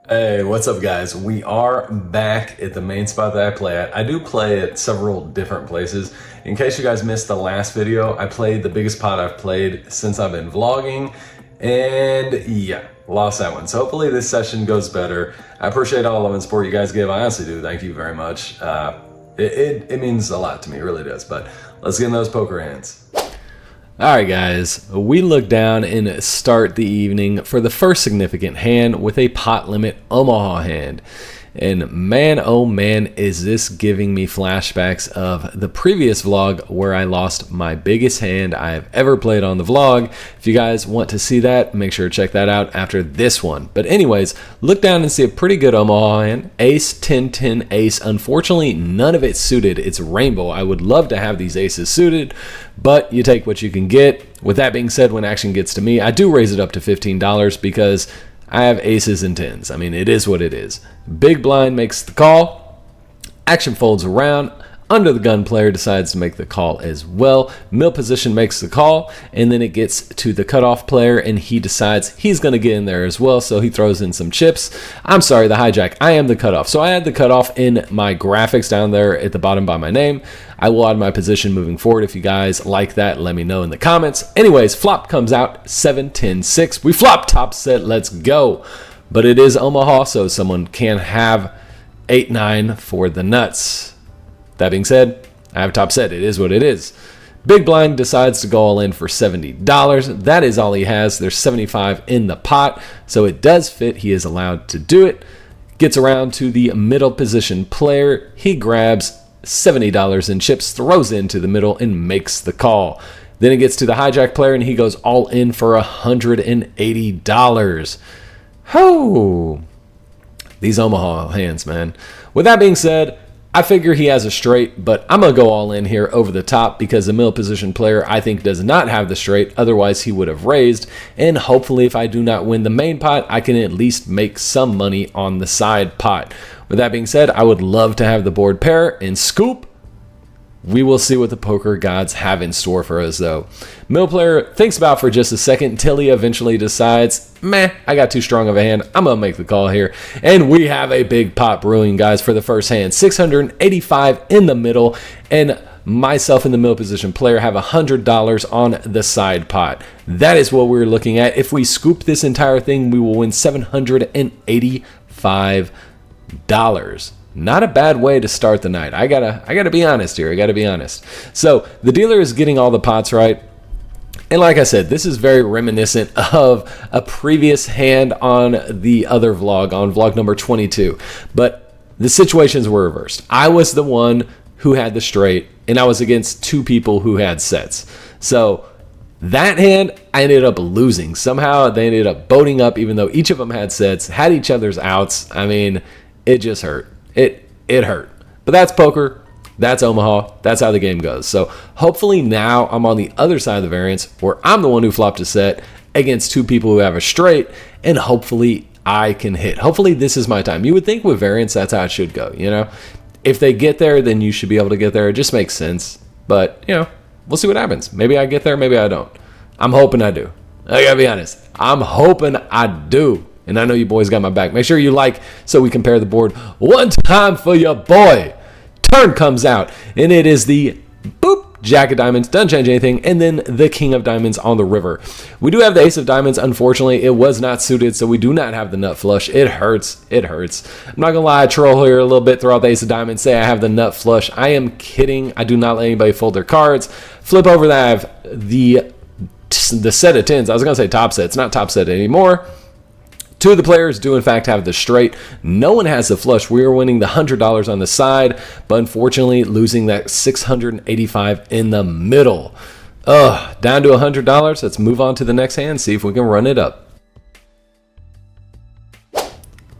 Hey, what's up, guys? We are back at the main spot that I play at. I do play at several different places. In case you guys missed the last video, I played the biggest pot I've played since I've been vlogging, and yeah, lost that one. So hopefully this session goes better. I appreciate all the love and support you guys give. I honestly do. Thank you very much. It means a lot to me, it really does. But let's get in those poker hands. Alright guys, we look down and start the evening for the first significant hand with a pot limit Omaha hand. And man, oh man, is this giving me flashbacks of the previous vlog where I lost my biggest hand I've ever played on the vlog. If you guys want to see that, make sure to check that out after this one. But anyways, look down and see a pretty good Omaha hand. Ace, 10, 10, ace. Unfortunately, none of it suited. It's rainbow. I would love to have these aces suited, but you take what you can get. With that being said, when action gets to me, I do raise it up to $15 because I have aces and tens. I mean, it is what it is. Big blind makes the call. Action folds around. Under the gun player decides to make the call as well. Mill position makes the call, and then it gets to the cutoff player, and he decides he's going to get in there as well, so he throws in some chips. I'm sorry, the hijack. I am the cutoff. So I had the cutoff in my graphics down there at the bottom by my name. I will add my position moving forward. If you guys like that, let me know in the comments. Anyways, flop comes out 7, 10, 6. We flop top set. Let's go. But it is Omaha, so someone can have 8, 9 for the nuts. That being said, I have top set. It is what it is. Big blind decides to go all in for $70. That is all he has. There's 75 in the pot, so it does fit. He is allowed to do it. Gets around to the middle position player. He grabs $70 in chips, throws into the middle, and makes the call. Then it gets to the hijack player, and he goes all in for $180. Ho! These Omaha hands, man. With that being said, I figure he has a straight, but I'm going to go all in here over the top because the middle position player, I think, does not have the straight. Otherwise, he would have raised. And hopefully, if I do not win the main pot, I can at least make some money on the side pot. With that being said, I would love to have the board pair and scoop. We will see what the poker gods have in store for us, though. Middle player thinks about for just a second until he eventually decides, meh, I got too strong of a hand. I'm going to make the call here. And we have a big pot brewing, guys, for the first hand. 685 in the middle, and myself in the middle position player have $100 on the side pot. That is what we're looking at. If we scoop this entire thing, we will win $785. Not a bad way to start the night. I gotta be honest here. I gotta be honest. So the dealer is getting all the pots right. And like I said, this is very reminiscent of a previous hand on the other vlog, on vlog number 22. But the situations were reversed. I was the one who had the straight, and I was against two people who had sets. So that hand, I ended up losing. Somehow they ended up boating up, even though each of them had sets, had each other's outs. I mean, it just hurt. It hurt. But that's poker. That's Omaha. That's how the game goes. So hopefully now I'm on the other side of the variance where I'm the one who flopped a set against two people who have a straight, and hopefully I can hit. Hopefully this is my time. You would think with variance that's how it should go, you know? If they get there, then you should be able to get there. It just makes sense. But, you know, we'll see what happens. Maybe I get there, maybe I don't. I'm hoping I do. I gotta be honest. I'm hoping I do. And I know you boys got my back. Make sure you like so we compare the board one time for your boy. Turn comes out, and it is the boop, jack of diamonds, doesn't change anything, and then the king of diamonds on the river. We do have the ace of diamonds. Unfortunately, it was not suited, so we do not have the nut flush. It hurts. It hurts. I'm not going to lie, I troll here a little bit throughout the ace of diamonds, say I have the nut flush. I am kidding. I do not let anybody fold their cards. Flip over that, I have the set of tens. I was going to say top set. It's not top set anymore. Two of the players do in fact have the straight. No one has the flush. We are winning the $100 on the side, but unfortunately losing that $685 in the middle. Down to $100. Let's move on to the next hand, see if we can run it up.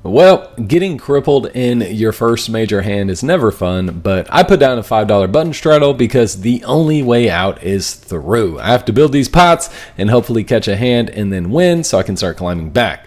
Well, getting crippled in your first major hand is never fun, but I put down a $5 button straddle because the only way out is through. I have to build these pots and hopefully catch a hand and then win so I can start climbing back.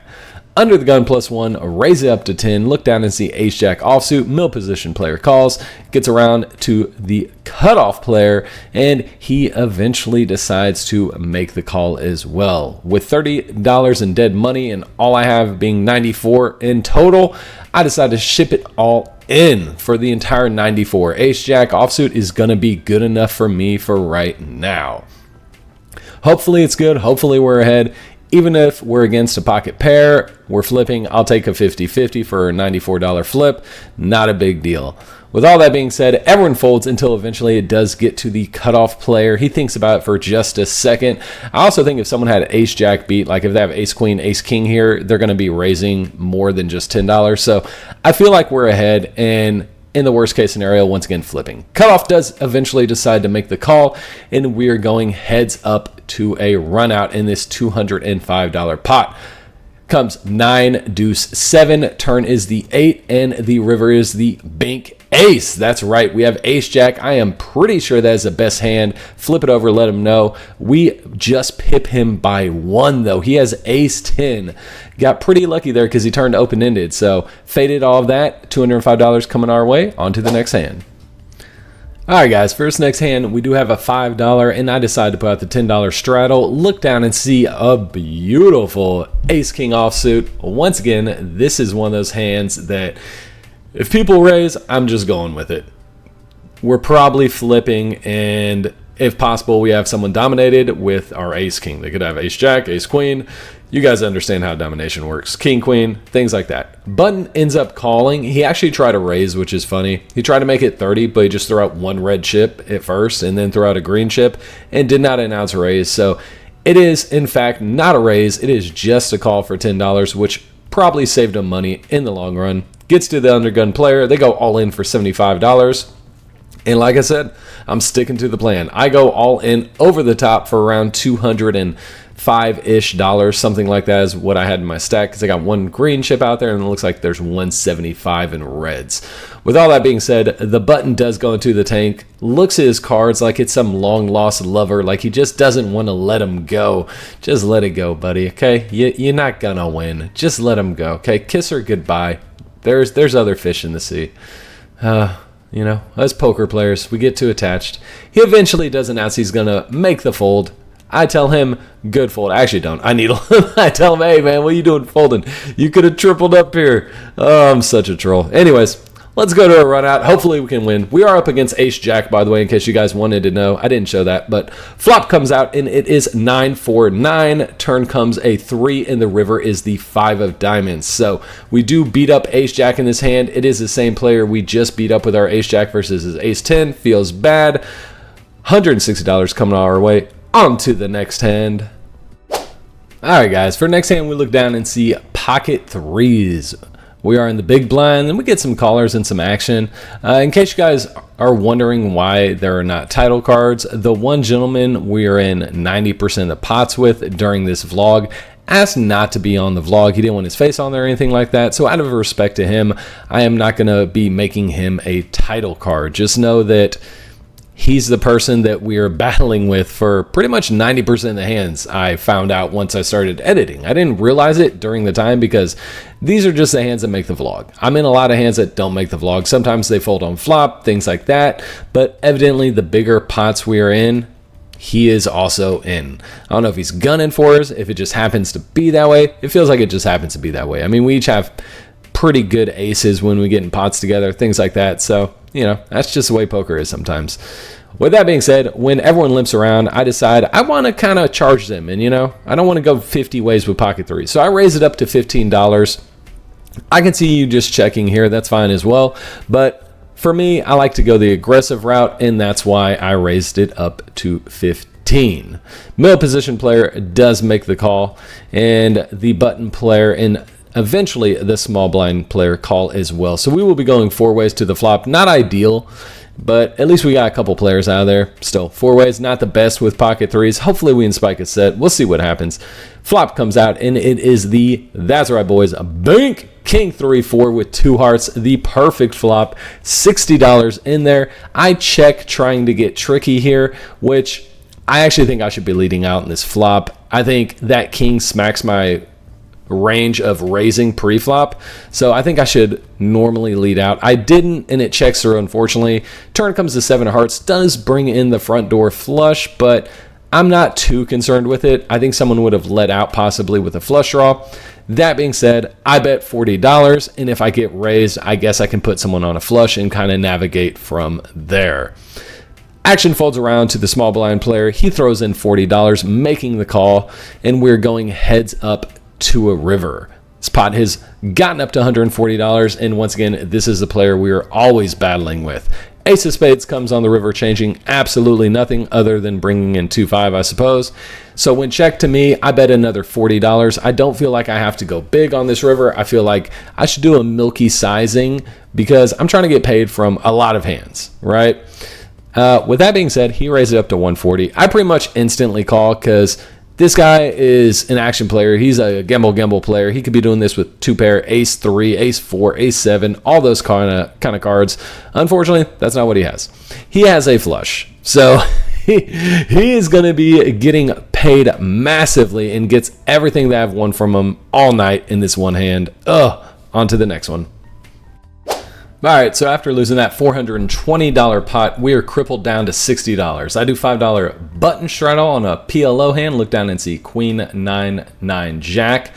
under the gun +1, raise it up to 10, look down and see ace jack offsuit, middle position player calls, gets around to the cutoff player, and he eventually decides to make the call as well. With $30 in dead money and all I have being 94 in total, I decided to ship it all in for the entire 94. Ace jack offsuit is going to be good enough for me for right now. Hopefully it's good. Hopefully we're ahead. Even if we're against a pocket pair, we're flipping, I'll take a 50-50 for a $94 flip. Not a big deal. With all that being said, everyone folds until eventually it does get to the cutoff player. He thinks about it for just a second. I also think if someone had ace jack beat, like if they have ace queen, ace king here, they're going to be raising more than just $10. So I feel like we're ahead, and in the worst case scenario, once again flipping. Cutoff does eventually decide to make the call, and we are going heads up to a run out in this $205 pot. Comes 9 deuce 7, turn is the 8, and the river is the bank ace. That's right, we have ace jack. I am pretty sure that is the best hand. Flip it over, let him know. We just pip him by 1 though. He has ace 10. Got pretty lucky there because he turned open-ended. So faded all of that. $205 coming our way. On to the next hand. All right, guys, for this next hand, we do have a $5, and I decided to put out the $10 straddle. Look down and see a beautiful ace-king offsuit. Once again, this is one of those hands that if people raise, I'm just going with it. We're probably flipping, and if possible, we have someone dominated with our ace-king. They could have ace-jack, ace-queen. You guys understand how domination works. King, queen, things like that. Button ends up calling. He actually tried to raise, which is funny. He tried to make it 30, but he just threw out 1 red chip at first and then threw out a green chip and did not announce a raise. So it is, in fact, not a raise. It is just a call for $10, which probably saved him money in the long run. Gets to the undergun player. They go all in for $75. And like I said, I'm sticking to the plan. I go all in over the top for around $205-ish, something like that is what I had in my stack, because I got 1 green chip out there and it looks like there's 175 in reds. With all that being said, the button does go into the tank, looks at his cards like it's some long lost lover, like he just doesn't want to let him go. Just let it go, buddy, okay? You're not gonna win. Just let him go, okay? Kiss her goodbye. There's other fish in the sea. You know, as poker players, we get too attached. He eventually does announce he's going to make the fold. I tell him, good fold. I actually don't. I needle him. I tell him, hey, man, what are you doing folding? You could have tripled up here. Oh, I'm such a troll. Anyways, let's go to a run out. Hopefully we can win. We are up against ace-jack, by the way, in case you guys wanted to know. I didn't show that, but flop comes out, and it is 9-4-9. Turn comes a 3, and the river is the 5 of diamonds. So we do beat up ace-jack in this hand. It is the same player we just beat up with our ace-jack versus his ace-10. Feels bad. $160 coming our way. On to the next hand. All right, guys. For next hand, we look down and see pocket threes. We are in the big blind, and we get some callers and some action. In case you guys are wondering why there are not title cards, the one gentleman we are in 90% of the pots with during this vlog asked not to be on the vlog. He didn't want his face on there or anything like that. So out of respect to him, I am not going to be making him a title card. Just know that he's the person that we are battling with for pretty much 90% of the hands. I found out once I started editing. I didn't realize it during the time because these are just the hands that make the vlog. I'm in a lot of hands that don't make the vlog. Sometimes they fold on flop, things like that. But evidently the bigger pots we are in, he is also in. I don't know if he's gunning for us, if it just happens to be that way. It feels like it just happens to be that way. I mean, we each have pretty good aces when we get in pots together, things like that. So, you know, that's just the way poker is sometimes. With that being said, when everyone limps around, I decide I want to kind of charge them. And, you know, I don't want to go 50 ways with pocket threes. So I raise it up to $15. I can see you just checking here. That's fine as well. But for me, I like to go the aggressive route, and that's why I raised it up to 15. Middle position player does make the call, and the button player and eventually the small blind player call as well. So we will be going 4 ways to the flop. Not ideal, but at least we got a couple players out of there. Still, 4 ways, not the best with pocket threes. Hopefully we can spike a set. We'll see what happens. Flop comes out, and it is the, that's right, boys, bank king 3-4 with 2 hearts. The perfect flop. $60 in there. I check trying to get tricky here, which I actually think I should be leading out in this flop. I think that king smacks my range of raising pre-flop, so I think I should normally lead out. I didn't, and it checks through, unfortunately. Turn comes to 7 of hearts, does bring in the front door flush, but I'm not too concerned with it. I think someone would have let out possibly with a flush draw. That being said, I bet $40, and if I get raised, I guess I can put someone on a flush and kind of navigate from there. Action folds around to the small blind player. He throws in $40, making the call, and we're going heads up to a river. This pot has gotten up to $140, and once again, this is the player we are always battling with. Ace of spades comes on the river, changing absolutely nothing other than bringing in 2-5, I suppose. So when checked to me, I bet another $40. I don't feel like I have to go big on this river. I feel like I should do a milky sizing because I'm trying to get paid from a lot of hands, right? With that being said, he raised it up to 140. I pretty much instantly call because this guy is an action player. He's a gamble player. He could be doing this with 2-pair, ace 3, ace 4, ace 7, all those kind of cards. Unfortunately, that's not what he has. He has a flush. So he is going to be getting paid massively and gets everything that I've won from him all night in this one hand. On to the next one. All right, so after losing that $420 pot, we are crippled down to $60. I do $5 button straddle on a PLO hand. Look down and see Queen 9-9 Jack.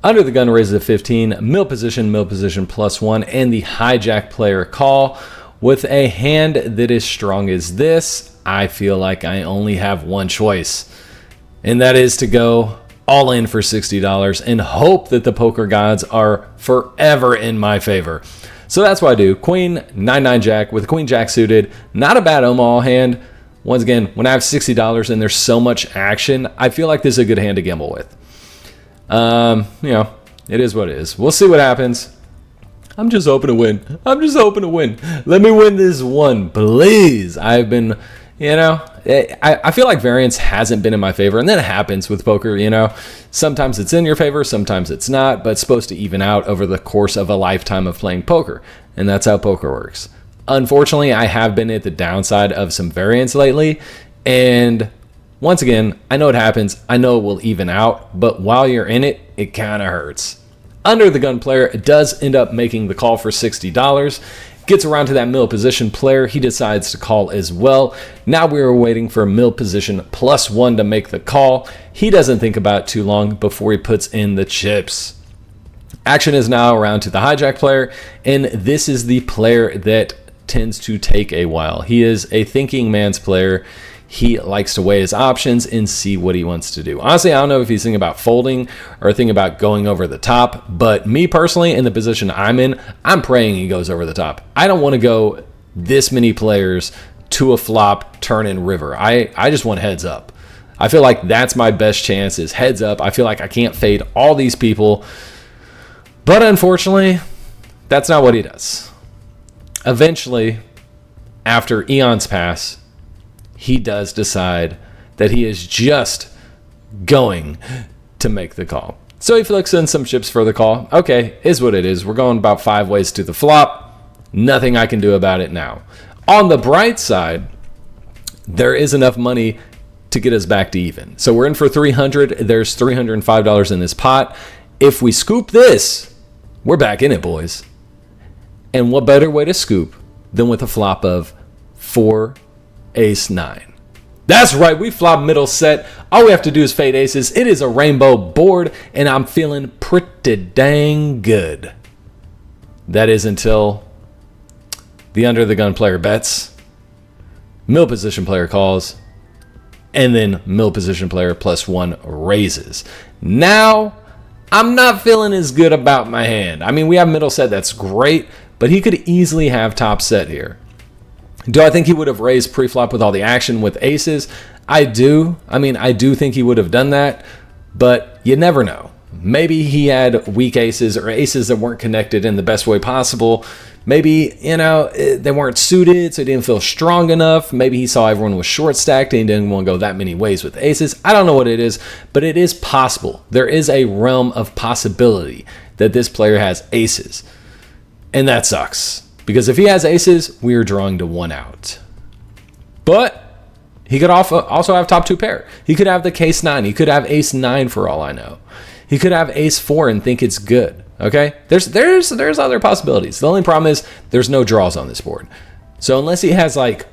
Under the gun raises a 15, mill position +1, and the hijack player call. With a hand that is strong as this, I feel like I only have one choice, and that is to go all in for $60 and hope that the poker gods are forever in my favor. So that's what I do. Queen 9-9 Jack with Queen Jack suited. Not a bad Omaha hand. Once again, when I have $60 and there's so much action, I feel like this is a good hand to gamble with. It is what it is. We'll see what happens. I'm just hoping to win. Let me win this one, please. I've been, I feel like variance hasn't been in my favor, and then it happens with poker, Sometimes it's in your favor, sometimes it's not, but it's supposed to even out over the course of a lifetime of playing poker, and that's how poker works. Unfortunately, I have been at the downside of some variance lately, and once again, I know it happens, I know it will even out, but while you're in it, it kind of hurts. Under the gun player does end up making the call for $60. Gets around to that mill position player. He decides to call as well. Now we are waiting for mill position +1 to make the call. He doesn't think about it too long before he puts in the chips. Action is now around to the hijack player, and this is the player that tends to take a while. He is a thinking man's player. He likes to weigh his options and see what he wants to do. Honestly, I don't know if he's thinking about folding or thinking about going over the top, but me personally, in the position I'm in, I'm praying he goes over the top. I don't want to go this many players to a flop, turn, and river. I just want heads up. I feel like that's my best chance is heads up. I feel like I can't fade all these people, but unfortunately, that's not what he does. Eventually, after eons pass, he does decide that he is just going to make the call. So he flicks in some chips for the call. Okay, is what it is. We're going about 5 ways to the flop. Nothing I can do about it now. On the bright side, there is enough money to get us back to even. So we're in for 300. There's $305 in this pot. If we scoop this, we're back in it, boys. And what better way to scoop than with a flop of 4 ace 9. That's right, we flop middle set. All we have to do is fade aces. It is a rainbow board, and I'm feeling pretty dang good. That is until the under the gun player bets, mill position player calls, and then mill position player +1 raises. Now, I'm not feeling as good about my hand. I mean, we have middle set, that's great, but he could easily have top set here. Do I think he would have raised pre-flop with all the action with aces? I do. I do think he would have done that, but you never know. Maybe he had weak aces or aces that weren't connected in the best way possible. Maybe, they weren't suited, so he didn't feel strong enough. Maybe he saw everyone was short stacked and he didn't want to go that many ways with aces. I don't know what it is, but it is possible. There is a realm of possibility that this player has aces, and that sucks. Because if he has aces, we are drawing to 1 out. But he could also have top 2 pair. He could have the case 9. He could have ace 9 for all I know. He could have ace 4 and think it's good. Okay, there's other possibilities. The only problem is there's no draws on this board. So unless he has like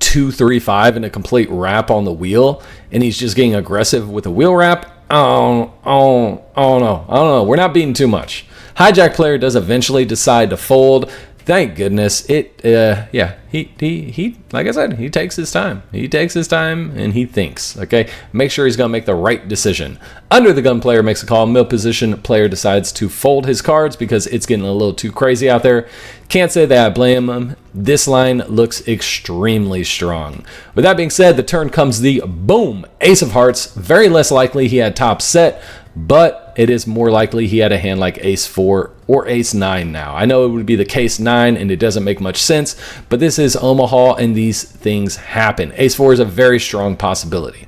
2, 3, 5 and a complete wrap on the wheel, and he's just getting aggressive with a wheel wrap, oh no, we're not beating too much. Hijack player does eventually decide to fold. Thank goodness. Yeah, he like I said, he takes his time. He takes his time and he thinks, okay? Make sure he's going to make the right decision. Under the gun player makes a call. Middle position player decides to fold his cards because it's getting a little too crazy out there. Can't say that I blame him. This line looks extremely strong. With that being said, the turn comes the boom, ace of hearts. Very less likely he had top set, but it is more likely he had a hand like ace 4 or ace 9 now. I know it would be the case 9 and it doesn't make much sense, but this is Omaha and these things happen. Ace 4 is a very strong possibility.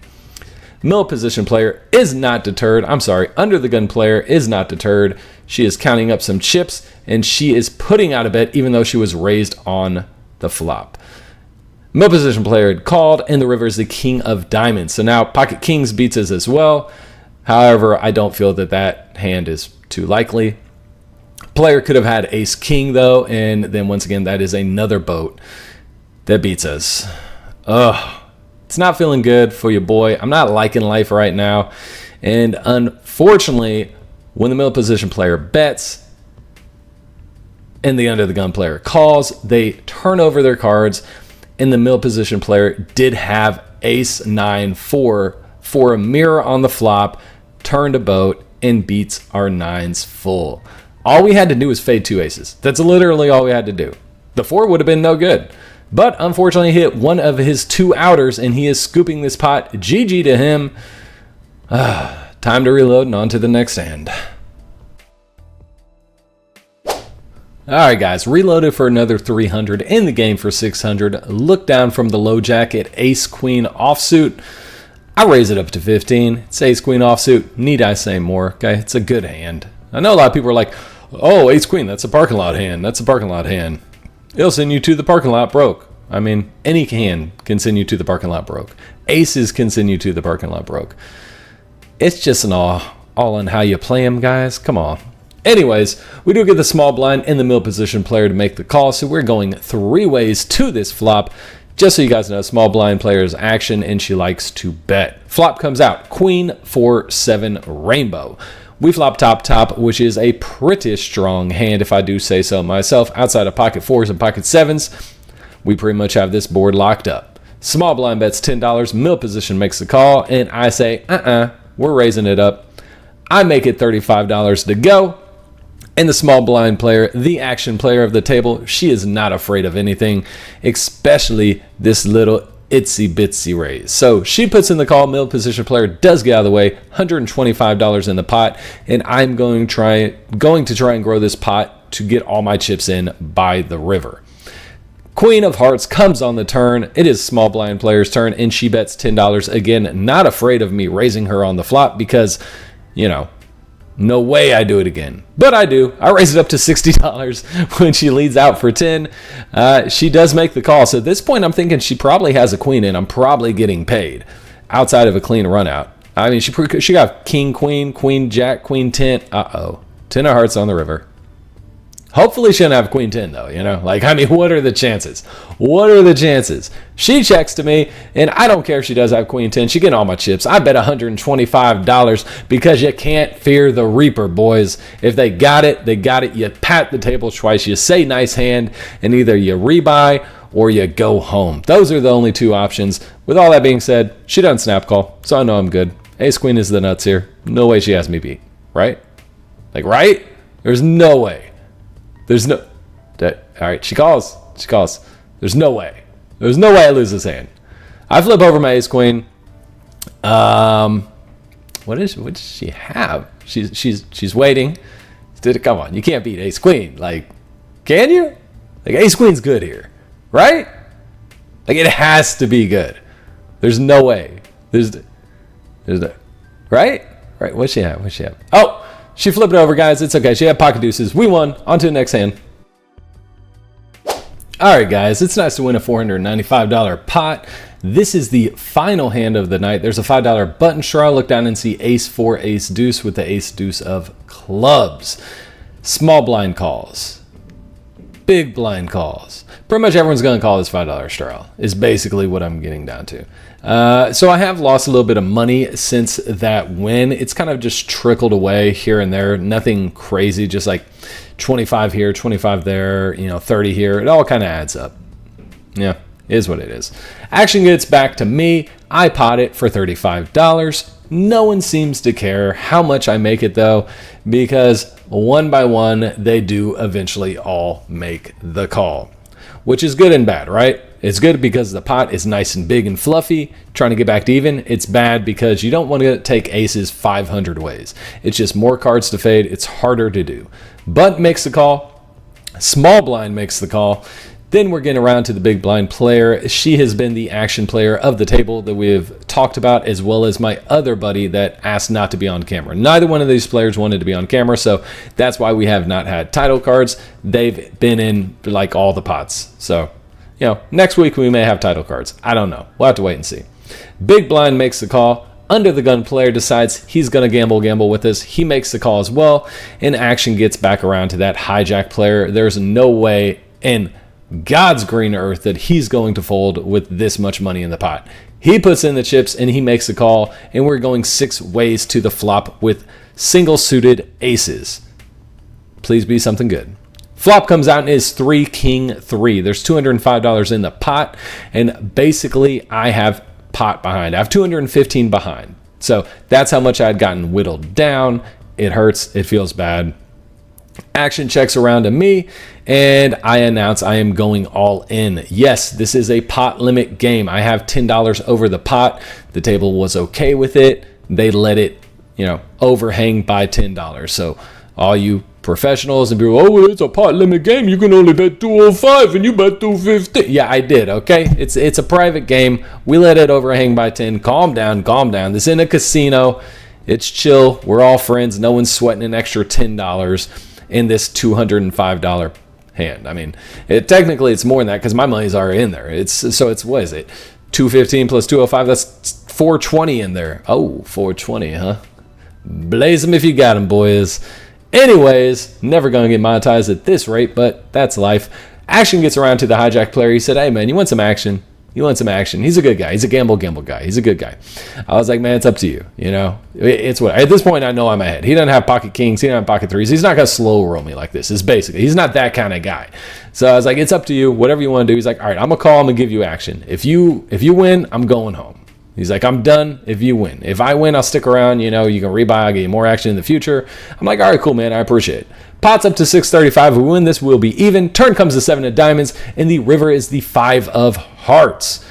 Middle position player is not deterred. I'm sorry, under the gun player is not deterred. She is counting up some chips and she is putting out a bet even though she was raised on the flop. Middle position player had called and the river is the king of diamonds. So now pocket kings beats us as well. However, I don't feel that that hand is too likely. Player could have had ace king though, and then once again that is another boat that beats us. Ugh, it's not feeling good for your boy. I'm not liking life right now, and unfortunately when the middle position player bets and the under the gun player calls, they turn over their cards, and the middle position player did have ace 9 4 for a mirror on the flop, turned a boat and beats our 9s full. All we had to do was fade 2 aces. That's literally all we had to do. The 4 would have been no good. But unfortunately he hit one of his 2 outers and he is scooping this pot. GG to him. Time to reload and on to the next hand. Alright guys, reloaded for another 300, in the game for 600. Look down from the low jack at ace queen offsuit. I raise it up to 15. It's ace queen offsuit. Need I say more? Okay, it's a good hand. I know a lot of people are like, oh, ace queen, that's a parking lot hand. That's a parking lot hand. It'll send you to the parking lot broke. I mean, any hand can send you to the parking lot broke. Aces can send you to the parking lot broke. It's just an all on how you play them, guys. Come on. Anyways, we do get the small blind and the middle position player to make the call, so we're going 3 ways to this flop. Just so you guys know, small blind player's action and she likes to bet. Flop comes out, queen 4-7 rainbow. We flop top, which is a pretty strong hand if I do say so myself. Outside of pocket 4s and pocket 7s, we pretty much have this board locked up. Small blind bets $10, middle position makes the call, and I say, we're raising it up. I make it $35 to go. And the small blind player, the action player of the table, she is not afraid of anything, especially this little itsy bitsy raise. So she puts in the call, middle position player does get out of the way, $125 in the pot, and I'm going to try and grow this pot to get all my chips in by the river. Queen of hearts comes on the turn. It is small blind player's turn, and she bets $10. Again, not afraid of me raising her on the flop because, you know, no way I do it again. But I do. I raise it up to $60 when she leads out for 10. She does make the call. So at this point, I'm thinking she probably has a queen, and I'm probably getting paid outside of a clean run out. I mean, she got king, queen, jack, queen 10. 10 of hearts on the river. Hopefully she doesn't have queen 10 though, you know? Like, I mean, what are the chances? What are the chances? She checks to me, and I don't care if she does have queen 10. She getting all my chips. I bet $125 because you can't fear the reaper, boys. If they got it, they got it. You pat the table twice. You say nice hand, and either you rebuy or you go home. Those are the only 2 options. With all that being said, she doesn't snap call, so I know I'm good. Ace queen is the nuts here. No way she has me beat, right? Like, right? There's no way. There's no... All right, she calls. She calls. There's no way. There's no way I lose this hand. I flip over my ace queen. What does she have? She's waiting. Come on, you can't beat ace queen. Like, can you? Like, ace queen's good here, right? Like, it has to be good. There's no way. There's no... Right? Right, what's she have? What's she have? Oh! She flipped it over, guys. It's okay. She had pocket deuces. We won. On to the next hand. All right, guys. It's nice to win a $495 pot. This is the final hand of the night. There's a $5 button straw. Look down and see ace 4, ace deuce with the ace deuce of clubs. Small blind calls. Big blind calls. Pretty much everyone's going to call this $5 straw is basically what I'm getting down to. So I have lost a little bit of money since that win. It's kind of just trickled away here and there. Nothing crazy, just like 25 here, 25 there, 30 here. It all kind of adds up. Yeah, it is what it is. Action gets back to me. I pot it for $35. No one seems to care how much I make it though, because one by one, they do eventually all make the call, which is good and bad, right? It's good because the pot is nice and big and fluffy, trying to get back to even. It's bad because you don't want to take aces 500 ways. It's just more cards to fade. It's harder to do. Bunt makes the call. Small blind makes the call. Then we're getting around to the big blind player. She has been the action player of the table that we have talked about, as well as my other buddy that asked not to be on camera. Neither one of these players wanted to be on camera, so that's why we have not had title cards. They've been in like all the pots. So, next week we may have title cards. I don't know. We'll have to wait and see. Big blind makes the call. Under the gun player decides he's going to gamble with us. He makes the call as well, and action gets back around to that hijack player. There's no way in God's green earth that he's going to fold with this much money in the pot. He puts in the chips and he makes the call, and we're going 6 ways to the flop with single suited aces. Please be something good. Flop comes out and is 3 king 3. There's $205 in the pot, and basically I have pot behind. I have 215 behind. So that's how much I'd gotten whittled down. It hurts. It feels bad. Action checks around to me, and I announce I am going all in. Yes, this is a pot limit game. I have $10 over the pot. The table was okay with it. They let it, overhang by $10. So all you professionals and people, oh, it's a pot limit game. You can only bet 205 and you bet 250. Yeah, I did. Okay, it's a private game. We let it overhang by 10. Calm down. This isn't a casino. It's chill. We're all friends. No one's sweating an extra $10 in this $205 hand. I mean, technically it's more than that because my money's already in there. It's what is it? 215 plus 205, that's 420 in there. Oh, 420, huh? Blaze them if you got them, boys. Anyways, never gonna get monetized at this rate, but that's life. Action gets around to the hijack player. He said, hey man, you want some action? He's a good guy. He's a gamble guy. He's a good guy. I was like, man, it's up to you. It's what at this point I know I'm ahead. He doesn't have pocket kings. He doesn't have pocket threes. He's not gonna slow roll me like this. He's not that kind of guy. So I was like, it's up to you. Whatever you want to do. He's like, all right, I'm gonna call. I'm gonna give you action. If you win, I'm going home. He's like, I'm done if you win. If I win, I'll stick around. You can rebuy. I'll get you more action in the future. I'm like, all right, cool, man. I appreciate it. Pot's up to 635. If we win this, we'll be even. Turn comes the 7 of diamonds, and the river is the 5 of hearts.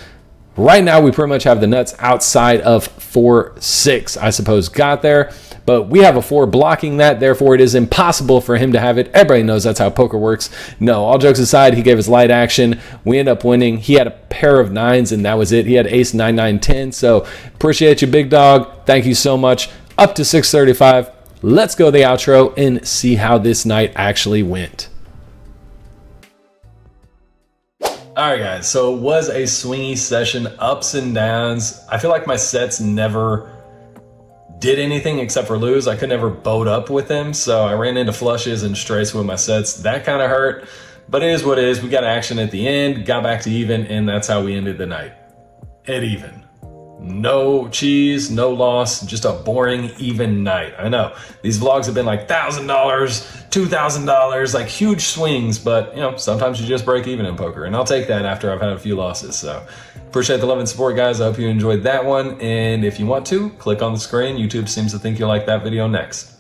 Right now, we pretty much have the nuts outside of 4-6, I suppose, got there. But we have a 4 blocking that, therefore it is impossible for him to have it. Everybody knows that's how poker works. No, all jokes aside, he gave us light action. We end up winning. He had a pair of 9s, and that was it. He had ace 9, 9, 10. So appreciate you, big dog. Thank you so much. Up to 635. Let's go to the outro and see how this night actually went. All right, guys, so it was a swingy session, ups and downs. I feel like my sets never did anything except for lose. I could never boat up with them, so I ran into flushes and straights with my sets. That kind of hurt, but it is what it is. We got action at the end, got back to even, and that's how we ended the night. At even. No cheese, no loss, just a boring, even night. I know, these vlogs have been like $1,000, $2,000, like huge swings, but sometimes you just break even in poker, and I'll take that after I've had a few losses. So appreciate the love and support, guys. I hope you enjoyed that one, and if you want to, click on the screen. YouTube seems to think you'll like that video next.